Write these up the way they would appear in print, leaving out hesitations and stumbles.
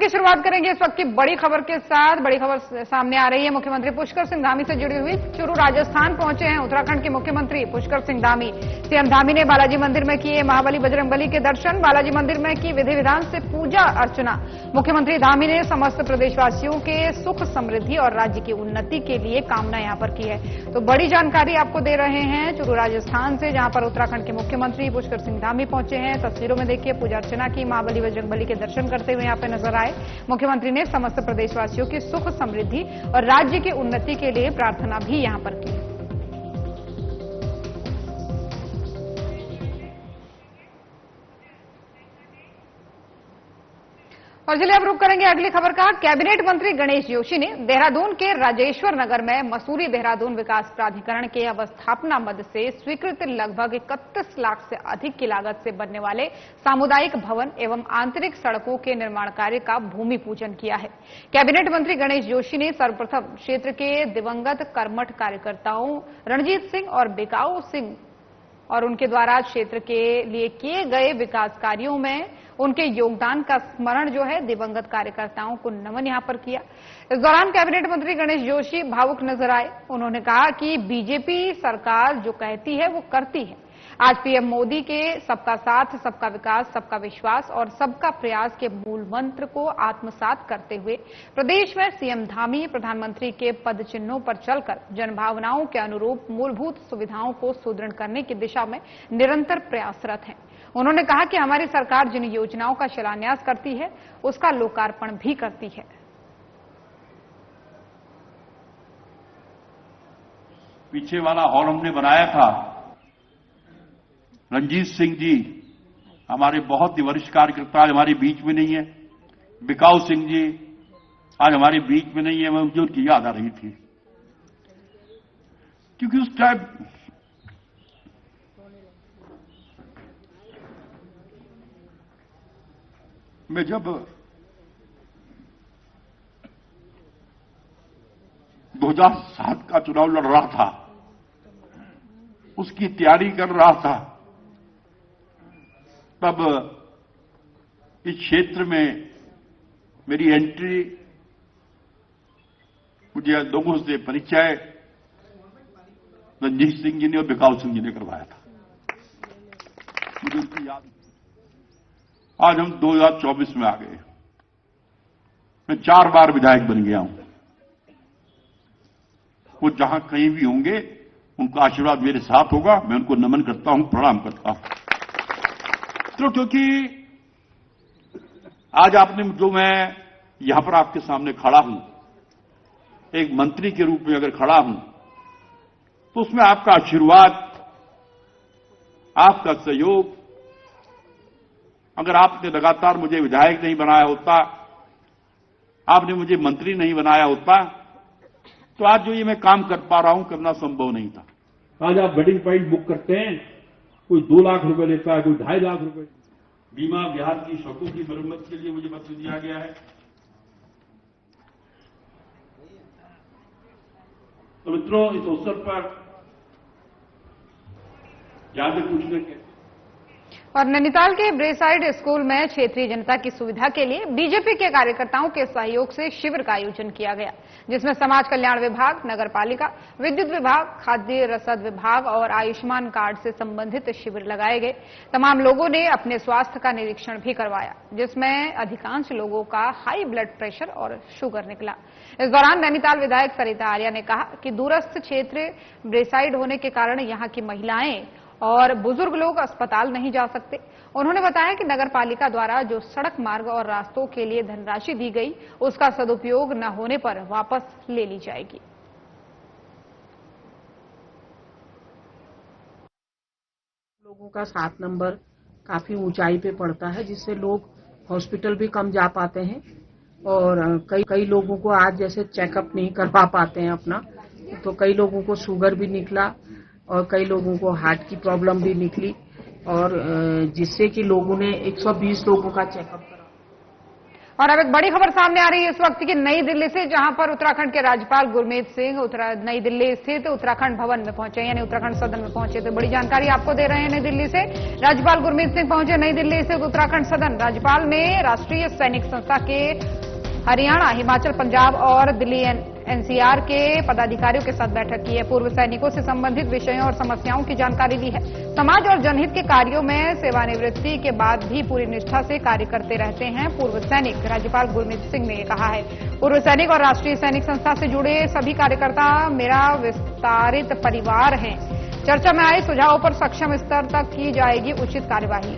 की शुरुआत करेंगे इस वक्त की बड़ी खबर के साथ। बड़ी खबर सामने आ रही है मुख्यमंत्री पुष्कर सिंह धामी से जुड़ी हुई। चुरू राजस्थान पहुंचे हैं उत्तराखंड के मुख्यमंत्री पुष्कर सिंह धामी। सीएम धामी ने बालाजी मंदिर में किए महाबली बजरंगबली के दर्शन। बालाजी मंदिर में की विधि विधान से पूजा अर्चना। मुख्यमंत्री धामी ने समस्त प्रदेशवासियों के सुख समृद्धि और राज्य की उन्नति के लिए कामना यहां पर की है। तो बड़ी जानकारी आपको दे रहे हैं चुरू राजस्थान से, जहां पर उत्तराखंड के मुख्यमंत्री पुष्कर सिंह धामी पहुंचे हैं। तस्वीरों में देखिए पूजा अर्चना की, महाबली बजरंगबली के दर्शन करते हुए यहां पर नजर आए। मुख्यमंत्री ने समस्त प्रदेशवासियों की सुख समृद्धि और राज्य की उन्नति के लिए प्रार्थना भी यहां पर की। और चलिए अब रुक करेंगे अगली खबर का। कैबिनेट मंत्री गणेश जोशी ने देहरादून के राजेश्वर नगर में मसूरी देहरादून विकास प्राधिकरण के अवस्थापना मद से स्वीकृत लगभग 31 लाख से अधिक की लागत से बनने वाले सामुदायिक भवन एवं आंतरिक सड़कों के निर्माण कार्य का भूमि पूजन किया है। कैबिनेट मंत्री गणेश जोशी ने सर्वप्रथम क्षेत्र के दिवंगत कर्मठ कार्यकर्ताओं रणजीत सिंह और बिकाऊ सिंह और उनके द्वारा क्षेत्र के लिए किए गए विकास कार्यों में उनके योगदान का स्मरण जो है दिवंगत कार्यकर्ताओं को नमन यहां पर किया। इस दौरान कैबिनेट मंत्री गणेश जोशी भावुक नजर आए। उन्होंने कहा कि बीजेपी सरकार जो कहती है वो करती है। आज पीएम मोदी के सबका साथ, सबका विकास, सबका विश्वास और सबका प्रयास के मूल मंत्र को आत्मसात करते हुए प्रदेश में सीएम धामी प्रधानमंत्री के पद चिन्हों पर चलकर जनभावनाओं के अनुरूप मूलभूत सुविधाओं को सुदृढ़ करने की दिशा में निरंतर प्रयासरत हैं। उन्होंने कहा कि हमारी सरकार जिन योजनाओं का शिलान्यास करती है उसका लोकार्पण भी करती है। पीछे वाला हॉल हमने बनाया था, रणजीत सिंह जी हमारे बहुत ही वरिष्ठ कार्यकर्ता आज हमारे बीच में नहीं है। बिकाऊ सिंह जी आज हमारे बीच में नहीं है। मुझे उनकी याद आ रही थी क्योंकि उस टाइम मैं जब 2007 का चुनाव लड़ रहा था, उसकी तैयारी कर रहा था, तब इस क्षेत्र में मेरी एंट्री, मुझे लोगों से परिचय रणजीत सिंह जी ने और बिकाऊ सिंह जी ने करवाया था। मुझे उसकी याद। आज हम 2024 में आ गए। मैं 4 बार विधायक बन गया हूं। वो जहां कहीं भी होंगे उनका आशीर्वाद मेरे साथ होगा। मैं उनको नमन करता हूं, प्रणाम करता हूं। तो क्योंकि आज आपने जो मैं यहां पर आपके सामने खड़ा हूं, एक मंत्री के रूप में अगर खड़ा हूं, तो उसमें आपका आशीर्वाद, आपका सहयोग, अगर आपने लगातार मुझे विधायक नहीं बनाया होता, आपने मुझे मंत्री नहीं बनाया होता, तो आज जो ये मैं काम कर पा रहा हूं करना संभव नहीं था। आज आप वेडिंग पॉइंट बुक करते हैं, कोई 2 लाख रुपए लेता है, कोई 2.5 लाख रुपए। बीमा बिहार की सड़कों की मरम्मत के लिए मुझे पत्र दिया गया है। तो मित्रों, इस अवसर पर ज्यादा पूछने के। और नैनीताल के ब्रेसाइड स्कूल में क्षेत्रीय जनता की सुविधा के लिए बीजेपी के कार्यकर्ताओं के सहयोग से शिविर का आयोजन किया गया, जिसमें समाज कल्याण विभाग, नगर पालिका, विद्युत विभाग, खाद्य रसद विभाग और आयुष्मान कार्ड से संबंधित शिविर लगाए गए। तमाम लोगों ने अपने स्वास्थ्य का निरीक्षण भी करवाया, जिसमें अधिकांश लोगों का हाई ब्लड प्रेशर और शुगर निकला। इस दौरान नैनीताल विधायक सरिता आर्या ने कहा कि दूरस्थ क्षेत्र ब्रेसाइड होने के कारण यहां की महिलाएं और बुजुर्ग लोग अस्पताल नहीं जा सकते। उन्होंने बताया कि नगर पालिका द्वारा जो सड़क मार्ग और रास्तों के लिए धनराशि दी गई, उसका सदुपयोग न होने पर वापस ले ली जाएगी। लोगों का 7 नंबर काफी ऊंचाई पे पड़ता है, जिससे लोग हॉस्पिटल भी कम जा पाते हैं और कई लोगों को आज जैसे चेकअप नहीं करवा पाते हैं अपना, तो कई लोगों को शुगर भी निकला और कई लोगों को हार्ट की प्रॉब्लम भी निकली, और जिससे कि लोगों ने 120 लोगों का चेकअप करा। और अब एक बड़ी खबर सामने आ रही है इस वक्त की नई दिल्ली से, जहां पर उत्तराखंड के राज्यपाल गुरमीत सिंह नई दिल्ली स्थित उत्तराखंड भवन में पहुंचे, यानी उत्तराखंड सदन में पहुंचे। तो बड़ी जानकारी आपको दे रहे हैं नई दिल्ली से। राज्यपाल गुरमीत सिंह पहुंचे नई दिल्ली स्थित उत्तराखंड सदन। राज्यपाल ने राष्ट्रीय सैनिक संस्था के हरियाणा, हिमाचल, पंजाब और दिल्ली एनसीआर के पदाधिकारियों के साथ बैठक की है। पूर्व सैनिकों से संबंधित विषयों और समस्याओं की जानकारी ली है। समाज और जनहित के कार्यों में सेवानिवृत्ति के बाद भी पूरी निष्ठा से कार्य करते रहते हैं पूर्व सैनिक, राज्यपाल गुरमीत सिंह ने कहा है। पूर्व सैनिक और राष्ट्रीय सैनिक संस्था से जुड़े सभी कार्यकर्ता मेरा विस्तारित परिवार हैं। चर्चा में आए सुझावों पर सक्षम स्तर तक की जाएगी उचित कार्यवाही।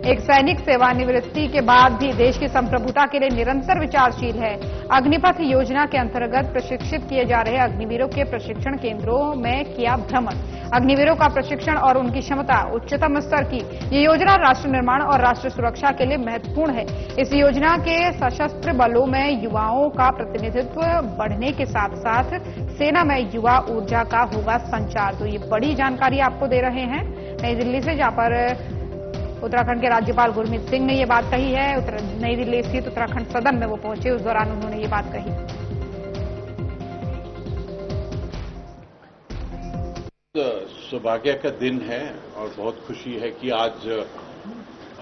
एक सैनिक सेवानिवृत्ति के बाद भी देश की संप्रभुता के लिए निरंतर विचारशील है। अग्निपथ योजना के अंतर्गत प्रशिक्षित किए जा रहे अग्निवीरों के प्रशिक्षण केंद्रों में किया भ्रमण। अग्निवीरों का प्रशिक्षण और उनकी क्षमता उच्चतम स्तर की। ये योजना राष्ट्र निर्माण और राष्ट्र सुरक्षा के लिए महत्वपूर्ण है। इस योजना के सशस्त्र बलों में युवाओं का प्रतिनिधित्व बढ़ने के साथ साथ सेना में युवा ऊर्जा का होगा संचार। तो ये बड़ी जानकारी आपको दे रहे हैं नई दिल्ली से, जहां पर उत्तराखंड के राज्यपाल गुरमीत सिंह ने ये बात कही है। नई दिल्ली स्थित उत्तराखंड सदन में वो पहुंचे, उस दौरान उन्होंने ये बात कही। सौभाग्य का दिन है और बहुत खुशी है कि आज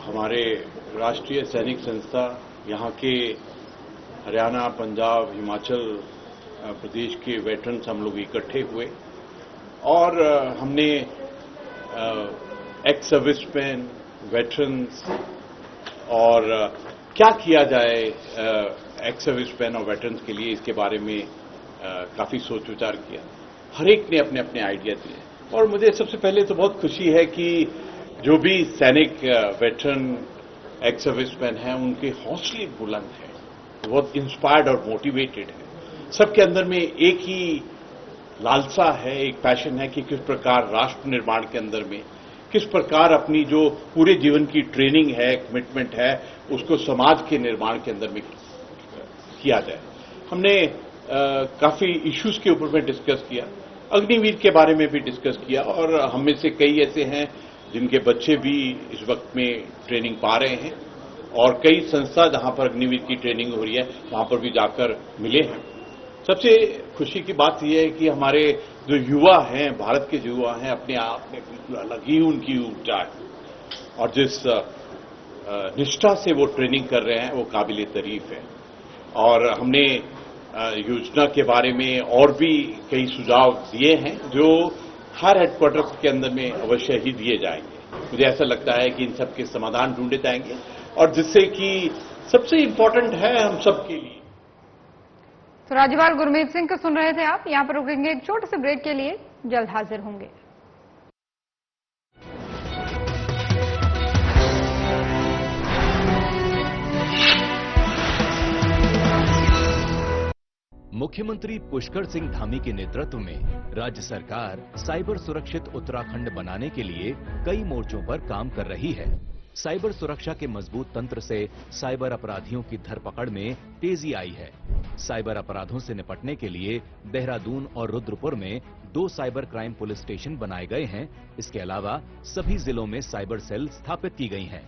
हमारे राष्ट्रीय सैनिक संस्था, यहाँ के हरियाणा, पंजाब, हिमाचल प्रदेश के वेटरन्स हम लोग इकट्ठे हुए और हमने एक्स सर्विसमैन, वेटरन्स और क्या किया जाए एक्स सर्विसमैन और वेटरन्स के लिए, इसके बारे में काफी सोच विचार किया। हर एक ने अपने अपने आइडिया दिए और मुझे सबसे पहले तो बहुत खुशी है कि जो भी सैनिक, वेटरन, एक्स सर्विसमैन हैं, उनके हौसले बुलंद हैं, बहुत इंस्पायर्ड और मोटिवेटेड है। सबके अंदर में एक ही लालसा है, एक पैशन है कि किस प्रकार राष्ट्र निर्माण के अंदर में किस प्रकार अपनी जो पूरे जीवन की ट्रेनिंग है, कमिटमेंट है, उसको समाज के निर्माण के अंदर में किया जाए। हमने काफी इश्यूज के ऊपर में डिस्कस किया, अग्निवीर के बारे में भी डिस्कस किया और हम में से कई ऐसे हैं जिनके बच्चे भी इस वक्त में ट्रेनिंग पा रहे हैं और कई संस्था जहां पर अग्निवीर की ट्रेनिंग हो रही है वहां पर भी जाकर मिले हैं। सबसे खुशी की बात यह है कि हमारे जो युवा हैं, भारत के युवा हैं, अपने आप में बिल्कुल अलग ही उनकी ऊर्जा है और जिस निष्ठा से वो ट्रेनिंग कर रहे हैं वो काबिल तारीफ है। और हमने योजना के बारे में और भी कई सुझाव दिए हैं जो हर हेडक्वार्टर्स के अंदर में अवश्य ही दिए जाएंगे। मुझे ऐसा लगता है कि इन सब के समाधान ढूंढे जाएंगे और जिससे कि सबसे इम्पोर्टेंट है हम सब के लिए। तो राज्यपाल गुरमीत सिंह को सुन रहे थे आप। यहां पर रुकेंगे एक छोटे से ब्रेक के लिए, जल्द हाजिर होंगे। मुख्यमंत्री पुष्कर सिंह धामी के नेतृत्व में राज्य सरकार साइबर सुरक्षित उत्तराखंड बनाने के लिए कई मोर्चों पर काम कर रही है। साइबर सुरक्षा के मजबूत तंत्र से साइबर अपराधियों की धरपकड़ में तेजी आई है। साइबर अपराधों से निपटने के लिए देहरादून और रुद्रपुर में 2 साइबर क्राइम पुलिस स्टेशन बनाए गए हैं। इसके अलावा सभी जिलों में साइबर सेल स्थापित की गई हैं।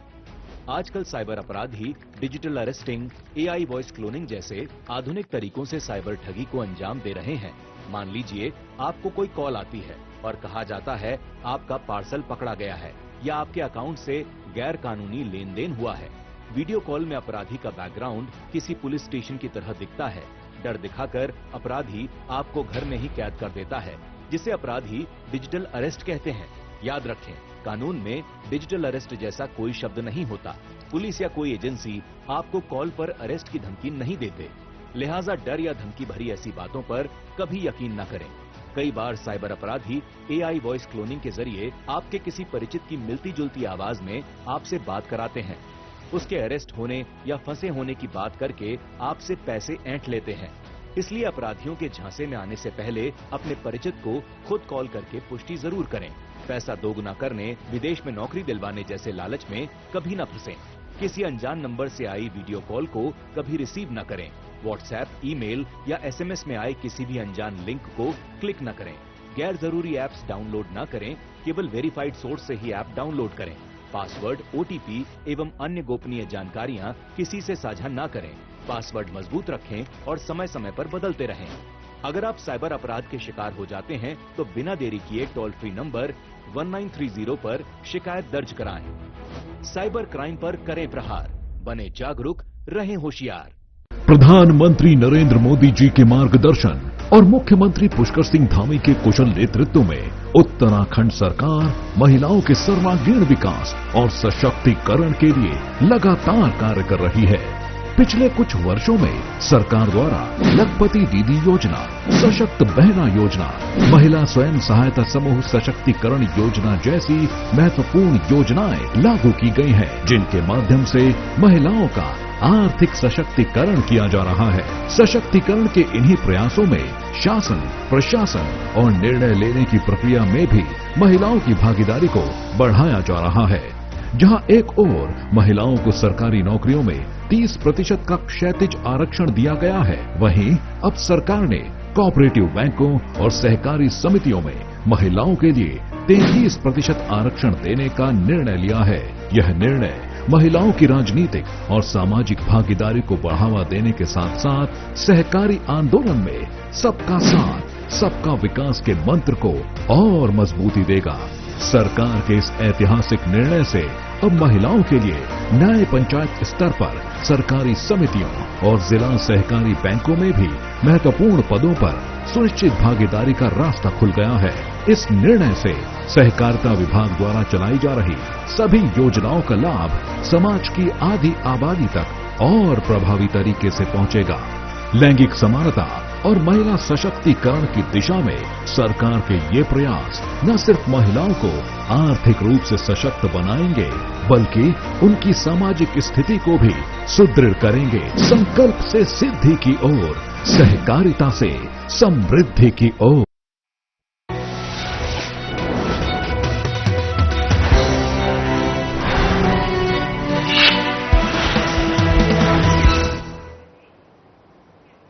आजकल साइबर अपराधी digital arresting, AI voice cloning जैसे आधुनिक तरीकों से साइबर ठगी को अंजाम दे रहे हैं। मान लीजिए आपको कोई कॉल आती है और कहा जाता है आपका पार्सल पकड़ा गया है या आपके अकाउंट से गैर कानूनी लेन देन हुआ है। वीडियो कॉल में अपराधी का बैकग्राउंड किसी पुलिस स्टेशन की तरह दिखता है। डर दिखाकर अपराधी आपको घर में ही कैद कर देता है, जिसे अपराधी डिजिटल अरेस्ट कहते हैं। याद रखें, कानून में डिजिटल अरेस्ट जैसा कोई शब्द नहीं होता। पुलिस या कोई एजेंसी आपको कॉल पर अरेस्ट की धमकी नहीं देते, लिहाजा डर या धमकी भरी ऐसी बातों पर कभी यकीन न करें। कई बार साइबर अपराधी एआई वॉइस क्लोनिंग के जरिए आपके किसी परिचित की मिलती जुलती आवाज में आपसे बात कराते हैं। उसके अरेस्ट होने या फंसे होने की बात करके आपसे पैसे ऐंठ लेते हैं। इसलिए अपराधियों के झांसे में आने से पहले अपने परिचित को खुद कॉल करके पुष्टि जरूर करें। पैसा दोगुना करने, विदेश में नौकरी दिलवाने जैसे लालच में कभी न फंसें। किसी अनजान नंबर से आई वीडियो कॉल को कभी रिसीव न करें। व्हाट्सएप, ईमेल या एसएमएस में आए किसी भी अनजान लिंक को क्लिक न करें। गैर जरूरी ऐप्स डाउनलोड न करें, केवल वेरीफाइड सोर्स से ही ऐप डाउनलोड करें। पासवर्ड, ओटीपी एवं अन्य गोपनीय जानकारियां किसी से साझा न करें। पासवर्ड मजबूत रखें और समय समय पर बदलते रहें। अगर आप साइबर अपराध के शिकार हो जाते हैं तो बिना देरी किए टोल फ्री नंबर 1930 पर शिकायत दर्ज कराएं। साइबर क्राइम पर करें प्रहार, बने जागरूक, रहें होशियार। प्रधानमंत्री नरेंद्र मोदी जी के मार्गदर्शन और मुख्यमंत्री पुष्कर सिंह धामी के कुशल नेतृत्व में उत्तराखंड सरकार महिलाओं के सर्वांगीण विकास और सशक्तिकरण के लिए लगातार कार्य कर रही है। पिछले कुछ वर्षों में सरकार द्वारा लखपति दीदी योजना, सशक्त बहना योजना, महिला स्वयं सहायता समूह सशक्तिकरण योजना जैसी महत्वपूर्ण योजनाएं लागू की गई हैं, जिनके माध्यम से महिलाओं का आर्थिक सशक्तिकरण किया जा रहा है। सशक्तिकरण के इन्हीं प्रयासों में शासन, प्रशासन और निर्णय लेने की प्रक्रिया में भी महिलाओं की भागीदारी को बढ़ाया जा रहा है। जहां एक ओर महिलाओं को सरकारी नौकरियों में 30% का क्षैतिज आरक्षण दिया गया है, वहीं अब सरकार ने कोऑपरेटिव बैंकों और सहकारी समितियों में महिलाओं के लिए 33% आरक्षण देने का निर्णय लिया है। यह निर्णय महिलाओं की राजनीतिक और सामाजिक भागीदारी को बढ़ावा देने के साथ साथ सहकारी आंदोलन में सबका साथ, सबका विकास के मंत्र को और मजबूती देगा। सरकार के इस ऐतिहासिक निर्णय से अब महिलाओं के लिए न्याय पंचायत स्तर पर सरकारी समितियों और जिला सहकारी बैंकों में भी महत्वपूर्ण पदों पर सुनिश्चित भागीदारी का रास्ता खुल गया है। इस निर्णय से सहकारिता विभाग द्वारा चलाई जा रही सभी योजनाओं का लाभ समाज की आधी आबादी तक और प्रभावी तरीके से पहुंचेगा। लैंगिक समानता और महिला सशक्तिकरण की दिशा में सरकार के ये प्रयास न सिर्फ महिलाओं को आर्थिक रूप से सशक्त बनाएंगे, बल्कि उनकी सामाजिक स्थिति को भी सुदृढ़ करेंगे। संकल्प से सिद्धि की ओर, सहकारिता से समृद्धि की ओर।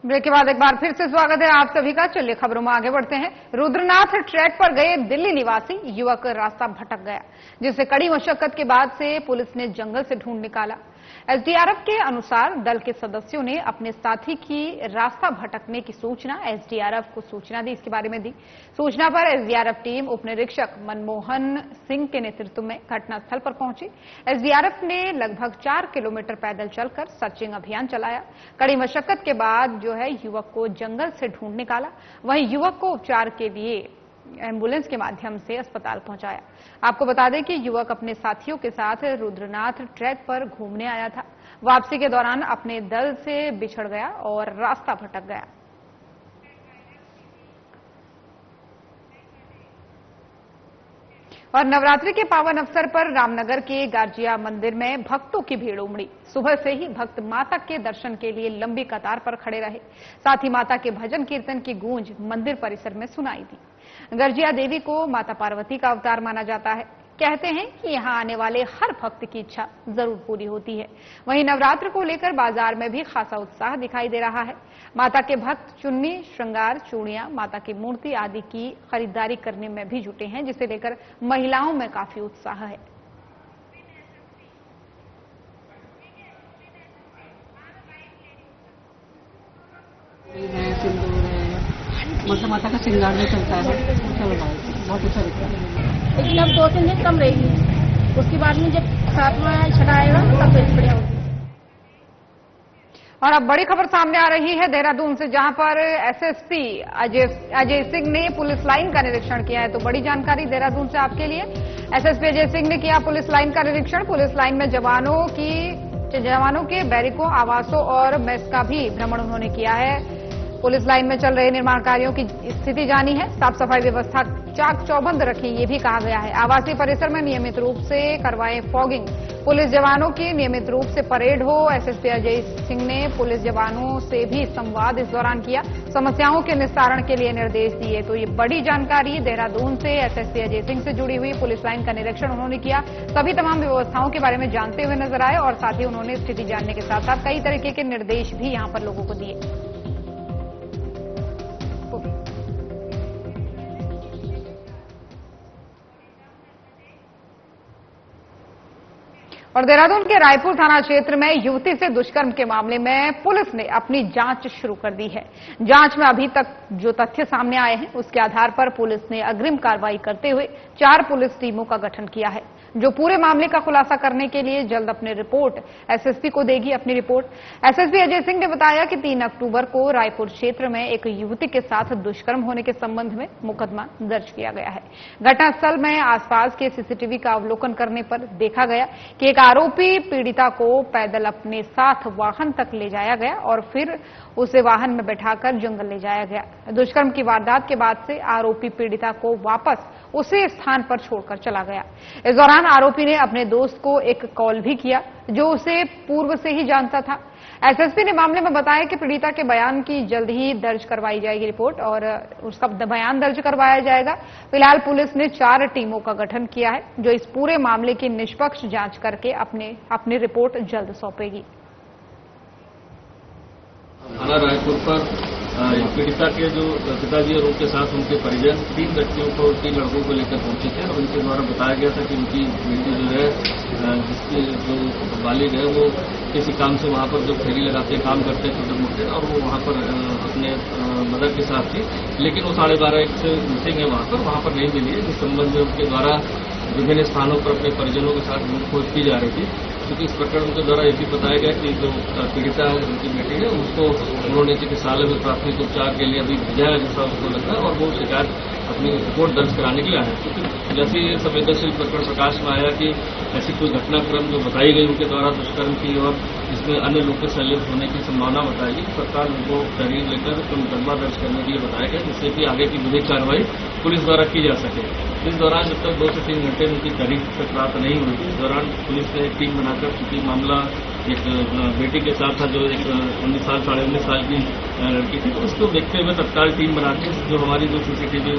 ब्रेक के बाद एक बार फिर से स्वागत है आप सभी का। चलिए खबरों में आगे बढ़ते हैं। रुद्रनाथ ट्रैक पर गए दिल्ली निवासी युवक रास्ता भटक गया, जिसे कड़ी मशक्कत के बाद से पुलिस ने जंगल से ढूंढ निकाला। एसडीआरएफ के अनुसार दल के सदस्यों ने अपने साथी की रास्ता भटकने की सूचना एसडीआरएफ को सूचना दी। इसके बारे में दी सूचना पर एसडीआरएफ टीम उप निरीक्षक मनमोहन सिंह के नेतृत्व में घटनास्थल पर पहुंची। एसडीआरएफ ने लगभग 4 किलोमीटर पैदल चलकर सर्चिंग अभियान चलाया। कड़ी मशक्कत के बाद युवक को जंगल से ढूंढ निकाला। वहीं युवक को उपचार के लिए एम्बुलेंस के माध्यम से अस्पताल पहुंचाया। आपको बता दें कि युवक अपने साथियों के साथ रुद्रनाथ ट्रैक पर घूमने आया था। वापसी के दौरान अपने दल से बिछड़ गया और रास्ता भटक गया। और नवरात्रि के पावन अवसर पर रामनगर के गाजिया मंदिर में भक्तों की भीड़ उमड़ी। सुबह से ही भक्त माता के दर्शन के लिए लंबी कतार पर खड़े रहे। साथ ही माता के भजन कीर्तन की गूंज मंदिर परिसर में सुनाई दी। गर्जिया देवी को माता पार्वती का अवतार माना जाता है। कहते हैं कि यहां आने वाले हर भक्त की इच्छा जरूर पूरी होती है। वहीं नवरात्र को लेकर बाजार में भी खासा उत्साह दिखाई दे रहा है। माता के भक्त चुन्नी, श्रृंगार, चूड़ियां, माता की मूर्ति आदि की खरीदारी करने में भी जुटे हैं, जिसे लेकर महिलाओं में काफी उत्साह है। सिंदूर है, मतलब माता का श्रृंगार में चलता है। चलो भाई, बहुत अच्छा लगता है। लेकिन अब 2-3 दिन कम रहेगी, उसके बाद में जब सातवां छठा आएगा तब बेच बढ़िया होगी। और अब बड़ी खबर सामने आ रही है देहरादून से, जहां पर एसएसपी अजय सिंह ने पुलिस लाइन का निरीक्षण किया है। तो बड़ी जानकारी देहरादून से आपके लिए। एसएसपी अजय सिंह ने किया पुलिस लाइन का निरीक्षण। पुलिस लाइन में जवानों के बैरिकों, आवासों और मेस का भी भ्रमण उन्होंने किया है। पुलिस लाइन में चल रहे निर्माण कार्यों की स्थिति जानी है। साफ सफाई व्यवस्था चाक चौबंद रखें, ये भी कहा गया है। आवासीय परिसर में नियमित रूप से करवाएं फॉगिंग। पुलिस जवानों की नियमित रूप से परेड हो। एसएसपी अजय सिंह ने पुलिस जवानों से भी संवाद इस दौरान किया, समस्याओं के निस्तारण के लिए निर्देश दिए। तो ये बड़ी जानकारी देहरादून से एसएसपी अजय सिंह से जुड़ी हुई। पुलिस लाइन का निरीक्षण उन्होंने किया, सभी तमाम व्यवस्थाओं के बारे में जानते हुए नजर आए और साथ ही उन्होंने स्थिति जानने के साथ साथ कई तरीके के निर्देश भी यहां पर लोगों को दिए। और देहरादून के रायपुर थाना क्षेत्र में युवती से दुष्कर्म के मामले में पुलिस ने अपनी जांच शुरू कर दी है। जांच में अभी तक जो तथ्य सामने आए हैं उसके आधार पर पुलिस ने अग्रिम कार्रवाई करते हुए 4 पुलिस टीमों का गठन किया है, जो पूरे मामले का खुलासा करने के लिए जल्द अपनी रिपोर्ट एसएसपी को देगी। अपनी रिपोर्ट एसएसपी अजय सिंह ने बताया कि 3 अक्टूबर को रायपुर क्षेत्र में एक युवती के साथ दुष्कर्म होने के संबंध में मुकदमा दर्ज किया गया है। घटनास्थल में आसपास के सीसीटीवी का अवलोकन करने पर देखा गया कि एक आरोपी पीड़िता को पैदल अपने साथ वाहन तक ले जाया गया और फिर उसे वाहन में बैठाकर जंगल ले जाया गया। दुष्कर्म की वारदात के बाद से आरोपी पीड़िता को वापस उसी स्थान पर छोड़कर चला गया। इस दौरान आरोपी ने अपने दोस्त को एक कॉल भी किया जो उसे पूर्व से ही जानता था। एसएसपी ने मामले में बताया कि पीड़िता के बयान की जल्द ही दर्ज करवाई जाएगी रिपोर्ट और उसका बयान दर्ज करवाया जाएगा। फिलहाल पुलिस ने 4 टीमों का गठन किया है जो इस पूरे मामले की निष्पक्ष जांच करके अपनी रिपोर्ट जल्द सौंपेगी। थाना रायपुर पर पीड़िता के जो पिताजी और उनके साथ उनके परिजन 3 व्यक्तियों को 3 लड़कों को लेकर पहुंचे थे और उनके द्वारा बताया गया था कि उनकी बेटी जो है जिसकी जो बालिग है वो किसी काम से वहां पर जो फेरी लगाते काम करते छोटे मोटे और वो वहां पर अपने मदर के साथ थी, लेकिन वो 12:30 से मीटिंग है वहां पर नहीं मिली है, जिस संबंध में उनके द्वारा विभिन्न स्थानों पर अपने परिजनों के साथ खोज की जा रही थी। क्योंकि इस प्रकरण के द्वारा ये भी बताया गया कि जो पीड़िता है उनकी बेटी है उसको उन्होंने चिकित्सालय में प्राथमिक उपचार के लिए अभी भेजा है जैसा उसको लगता है और वो शिकायत अपनी रिपोर्ट दर्ज कराने के लिए आया। क्योंकि जैसे ये संवेदनशील प्रकरण प्रकाश में आया कि ऐसी कोई घटनाक्रम जो बताई गई उनके द्वारा दुष्कर्म की और इसमें अन्य लोग के संलिप्त होने की संभावना बताएगी, सरकार उनको तहरीर लेकर मुकदमा दर्ज करने के लिए बताया गया जिससे कि आगे की विधिक कार्रवाई पुलिस द्वारा की जा सके। इस दौरान जब तक 2 से 3 घंटे उनकी तारीख तक प्राप्त नहीं हुई थी, इस दौरान पुलिस ने एक टीम बनाकर चूंकि मामला एक बेटी के साथ था जो एक 19 साल 19.5 साल की लड़की थी, तो उसको देखते हुए तत्काल टीम बना के जो हमारी जो सीसीटीवी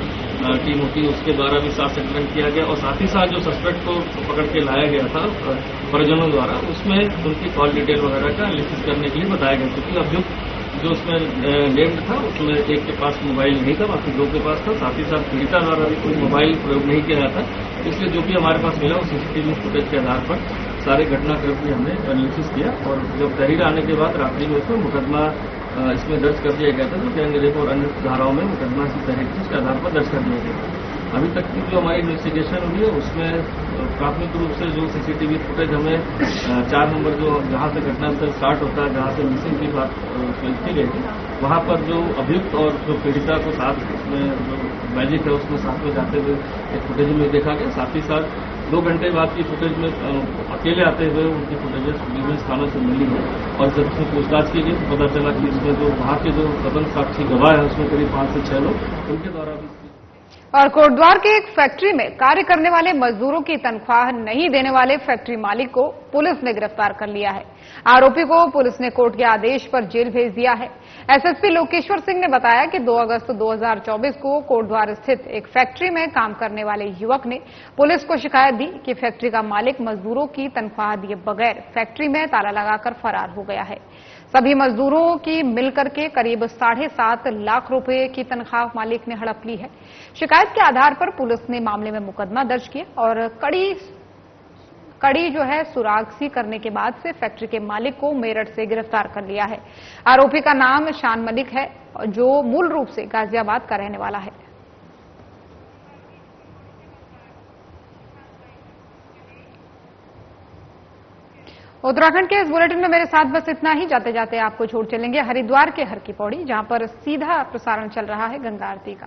टीम होती है उसके द्वारा भी साथ संकलन किया गया और साथ ही साथ जो सस्पेक्ट को पकड़ के लाया गया था परिजनों द्वारा उसमें उनकी कॉल डिटेल वगैरह का एनालिसिस करने के लिए बताया गया। क्योंकि अभियुक्त जो उसमें नेम्ड था उसमें एक के पास मोबाइल नहीं था, बाकी 2 के पास था। साथ ही साथ पीड़िता द्वारा भी कोई मोबाइल प्रयोग नहीं किया था, इसलिए जो भी हमारे पास मिला उस सीसीटीवी फुटेज के आधार पर सारे घटनाक्रम की हमने एनालिसिस किया और जब तहरीर आने के बाद रात्रि में उसमें मुकदमा इसमें दर्ज कर दिया गया था। जो गैंग रेप और अन्य धाराओं में मुकदमा की तहरीर थी उसके आधार पर दर्ज कर दिया गया। अभी तक की जो हमारी इन्वेस्टिगेशन हुई है उसमें प्राथमिक रूप से जो सीसीटीवी फुटेज हमें 4 नंबर जो जहां से घटनास्थल स्टार्ट होता है जहां से मिसिंग की बात की गई थी वहां पर जो अभियुक्त और जो पीड़िता को साथ उसमें जो मैजिक है उसमें साथ में जाते हुए एक फुटेज में देखा गया। साथ ही साथ 2 घंटे बाद की फुटेज में अकेले आते हुए उनकी फुटेजेस विभिन्न स्थानों से मिली है और जब उसमें पूछताछ की गई तो पता चला कि इसमें जो वहां के जो प्रबंध साक्षी गवाह है उसमें करीब 5 से 6 लोग उनके द्वारा भी। और कोटद्वार के एक फैक्ट्री में कार्य करने वाले मजदूरों की तनख्वाह नहीं देने वाले फैक्ट्री मालिक को पुलिस ने गिरफ्तार कर लिया है। आरोपी को पुलिस ने कोर्ट के आदेश पर जेल भेज दिया है। एसएसपी लोकेश्वर सिंह ने बताया कि 2 अगस्त 2024 को कोटद्वार स्थित एक फैक्ट्री में काम करने वाले युवक ने पुलिस को शिकायत दी कि फैक्ट्री का मालिक मजदूरों की तनख्वाह दिए बगैर फैक्ट्री में ताला लगाकर फरार हो गया है। सभी मजदूरों की मिलकर के करीब 7.5 लाख रुपए की तनख्वाह मालिक ने हड़प ली है। शिकायत के आधार पर पुलिस ने मामले में मुकदमा दर्ज किया और कड़ी जो है सुरागसी करने के बाद से फैक्ट्री के मालिक को मेरठ से गिरफ्तार कर लिया है। आरोपी का नाम शान मलिक है जो मूल रूप से गाजियाबाद का रहने वाला है। उत्तराखंड के इस बुलेटिन में मेरे साथ बस इतना ही। जाते जाते आपको छोड़ चलेंगे हरिद्वार के हर की पौड़ी, जहां पर सीधा प्रसारण चल रहा है गंगा आरती का।